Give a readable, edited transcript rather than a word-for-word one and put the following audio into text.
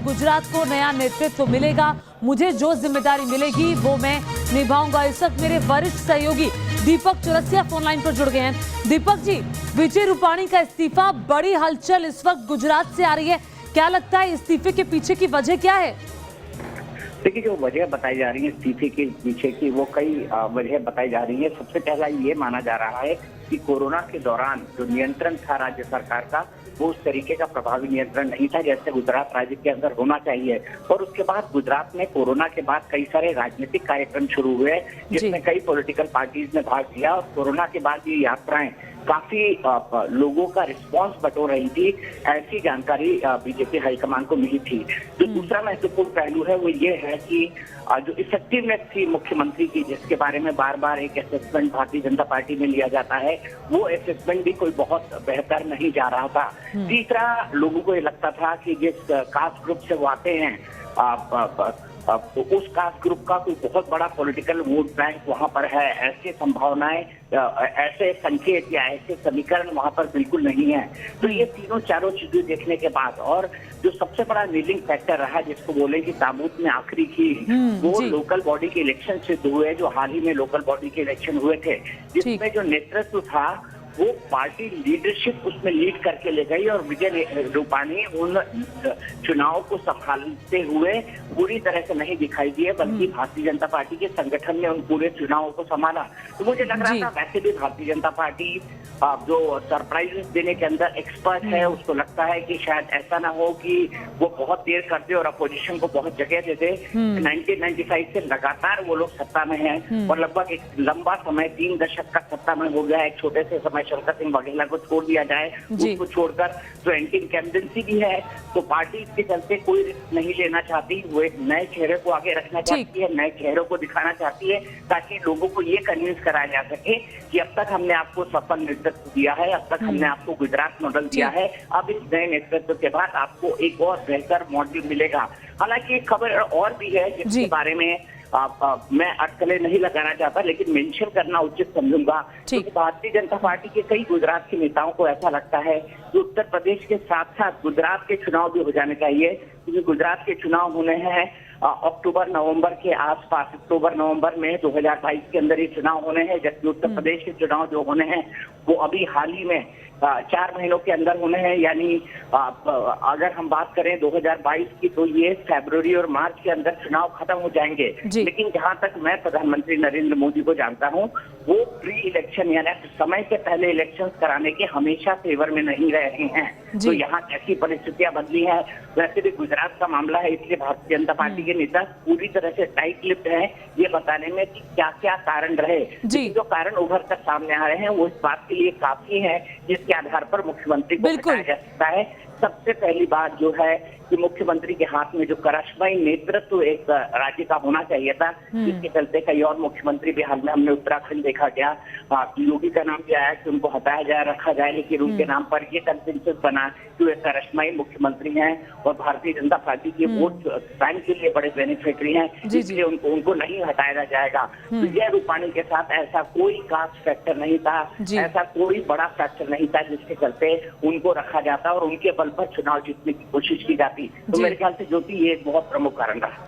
अब गुजरात को नया नेतृत्व मिलेगा, मुझे जो जिम्मेदारी मिलेगी वो मैं निभाऊंगा। इस वक्त मेरे वरिष्ठ सहयोगी दीपक चौरसिया फोन लाइन पर जुड़ गए हैं। दीपक जी, विजय रूपाणी का इस्तीफा, बड़ी हलचल इस वक्त गुजरात से आ रही है, क्या लगता है इस्तीफे के पीछे की वजह क्या है? देखिए, जो वजह बताई जा रही है इस्तीफे के पीछे की, वो कई वजह बताई जा रही है। सबसे पहला ये माना जा रहा है कि कोरोना के दौरान जो नियंत्रण था राज्य सरकार का, वो उस तरीके का प्रभावी नियंत्रण नहीं था जैसे गुजरात राज्य के अंदर होना चाहिए। और उसके बाद गुजरात में कोरोना के बाद कई सारे राजनीतिक कार्यक्रम शुरू हुए जिसमें कई पॉलिटिकल पार्टीज ने भाग लिया, और कोरोना के बाद ये यात्राएं काफी लोगों का रिस्पांस बटोर रही थी, ऐसी जानकारी बीजेपी हाईकमान को मिली थी। जो दूसरा महत्वपूर्ण पहलू है वो ये है कि जो इफेक्टिवनेस थी मुख्यमंत्री की, जिसके बारे में बार बार एक असेसमेंट भारतीय जनता पार्टी में लिया जाता है, वो असेसमेंट भी कोई बहुत बेहतर नहीं जा रहा था। तीसरा, लोगों को ये लगता था कि जिस कास्ट ग्रुप से वो आते हैं तो उस कास्ट ग्रुप का कोई बहुत बड़ा पॉलिटिकल वोट बैंक वहां पर है, ऐसी संभावनाएं, ऐसे संकेत या ऐसे समीकरण वहां पर बिल्कुल नहीं है। तो ये तीनों चारों चीजें देखने के बाद, और जो सबसे बड़ा नीलिंग फैक्टर रहा, जिसको बोले कि ताबूत में आखिरी की, वो लोकल बॉडी के इलेक्शन सिद्ध हुए, जो हाल ही में लोकल बॉडी के इलेक्शन हुए थे, जिसमें जो नेतृत्व था वो पार्टी लीडरशिप उसमें लीड करके ले गई, और विजय रूपाणी उन चुनाव को संभालते हुए पूरी तरह से नहीं दिखाई दिए, बल्कि भारतीय जनता पार्टी के संगठन ने उन पूरे चुनावों को संभाला। तो मुझे लग रहा था वैसे भी भारतीय जनता पार्टी जो सरप्राइजेस देने के अंदर एक्सपर्ट है, उसको लगता है कि शायद ऐसा ना हो कि वो बहुत देर कर दे और अपोजिशन को बहुत जगह दे दे। 1995 से लगातार वो लोग सत्ता में हैं, और लगभग एक लंबा समय 3 दशक का सत्ता में हो गया। एक छोटे से समय शंकर सिंह वाघेला को छोड़ दिया जाए, उसको छोड़कर जो एंटी इनकम्बेंसी भी है, तो पार्टी इसके चलते कोई रिस्क नहीं लेना चाहती। वो एक नए चेहरे को आगे रखना चाहती है, नए चेहरों को दिखाना चाहती है, ताकि लोगों को ये कन्विंस कराया जा सके कि अब तक हमने आपको सफल नेतृत्व दिया है, अब तक हमने आपको गुजरात मॉडल दिया है, अब इस नए नेतृत्व के बाद आपको एक और बेहतर मॉडल मिलेगा। हालांकि एक खबर और भी है जिसके बारे में मैं अटकलें नहीं लगाना चाहता, लेकिन मेंशन करना उचित समझूंगा। क्योंकि भारतीय जनता पार्टी के कई गुजरात के नेताओं को ऐसा लगता है कि उत्तर प्रदेश के साथ साथ गुजरात के चुनाव भी हो जाने चाहिए, क्योंकि गुजरात के चुनाव होने हैं अक्टूबर नवंबर के आसपास। अक्टूबर नवंबर में 2022 के अंदर ये चुनाव होने हैं, जबकि उत्तर प्रदेश के चुनाव जो होने हैं वो अभी हाल ही में 4 महीनों के अंदर होने हैं। यानी अगर हम बात करें 2022 की, तो ये फरवरी और मार्च के अंदर चुनाव खत्म हो जाएंगे। लेकिन जहां तक मैं प्रधानमंत्री नरेंद्र मोदी को जानता हूं, वो प्री इलेक्शन यानी समय से पहले इलेक्शन कराने के हमेशा फेवर में नहीं रहे हैं। तो यहाँ कैसी परिस्थितियां बदली हैं, वैसे भी गुजरात का मामला है, इसलिए भारतीय जनता पार्टी के नेता पूरी तरह से टाइट लिप्ड हैं ये बताने में कि क्या क्या कारण रहे। जो कारण उभर कर सामने आ रहे हैं वो इस बात के लिए काफी है जिसके आधार पर मुख्यमंत्री को हटाया जा सकता है। सबसे पहली बात जो है कि मुख्यमंत्री के हाथ में जो करिश्माई नेतृत्व एक राज्य का होना चाहिए था, जिसके चलते कई और मुख्यमंत्री भी हाल में हमने उत्तराखंड देखा गया, योगी का नाम भी आया कि उनको हटाया जाए, रखा जाए, लेकिन उनके नाम पर ये कंसेंसस बना कि वे करिश्माई मुख्यमंत्री हैं और भारतीय जनता पार्टी के वोट बैंक के लिए बड़े बेनिफिटरी हैं, इसलिए उनको नहीं हटाया जाएगा। विजय रूपाणी के साथ ऐसा कोई कास्ट फैक्टर नहीं था, ऐसा कोई बड़ा फैक्टर नहीं था जिसके चलते उनको रखा जाता और उनके बल पर चुनाव जीतने की कोशिश की जाती। तो मेरे ख्याल से ज्योति ये एक बहुत प्रमुख कारण रहा।